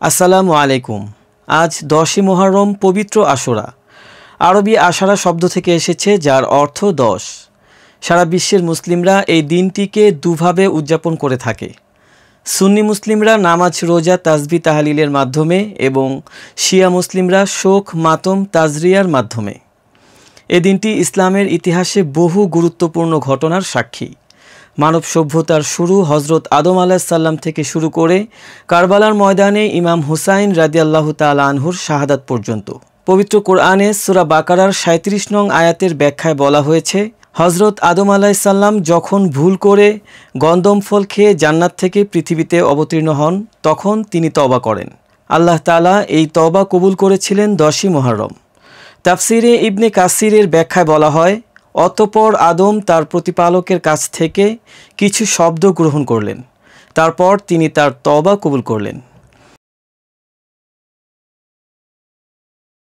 আসসালামু আলাইকুম। আজ 10ই মুহররম, পবিত্র আশুরা। আরবি আশারা শব্দ থেকে এসেছে, যার অর্থ 10। সারা বিশ্বের মুসলিমরা এই দিনটিকে দুভাবে উদযাপন করে থাকে। সুন্নি মুসলিমরা নামাজ, রোজা, তাসবিহ, তাহলিলের মাধ্যমে এবং শিয়া মুসলিমরা শোক, মাতম, তাজরিয়ার মাধ্যমে। এ দিনটি ইসলামের ইতিহাসে বহু গুরুত্বপূর্ণ ঘটনার সাক্ষী। মানব সভ্যতার শুরু হজরত আদম আলাইহিসসালাম থেকে শুরু করে কারবালার ময়দানে ইমাম হুসাইন রাদিয়াল্লাহু তাআলা আনহুর শাহাদাত পর্যন্ত। পবিত্র কোরআনে সূরা বাকারার 37 নং আয়াতের ব্যাখ্যায় বলা হয়েছে, হজরত আদম আলাইহিসসালাম যখন ভুল করে গন্ধম ফল খেয়ে জান্নাত থেকে পৃথিবীতে অবতীর্ণ হন, তখন তিনি তওবা করেন। আল্লাহ তাআলা এই তওবা কবুল করেছিলেন 10ই মুহররম। তাফসিরে ইবনে কাসিরের ব্যাখ্যায় বলা হয়, অতঃপর আদম তার প্রতিপালকের কাছ থেকে কিছু শব্দ গ্রহণ করলেন, তারপর তিনি তার তওবা কবুল করলেন।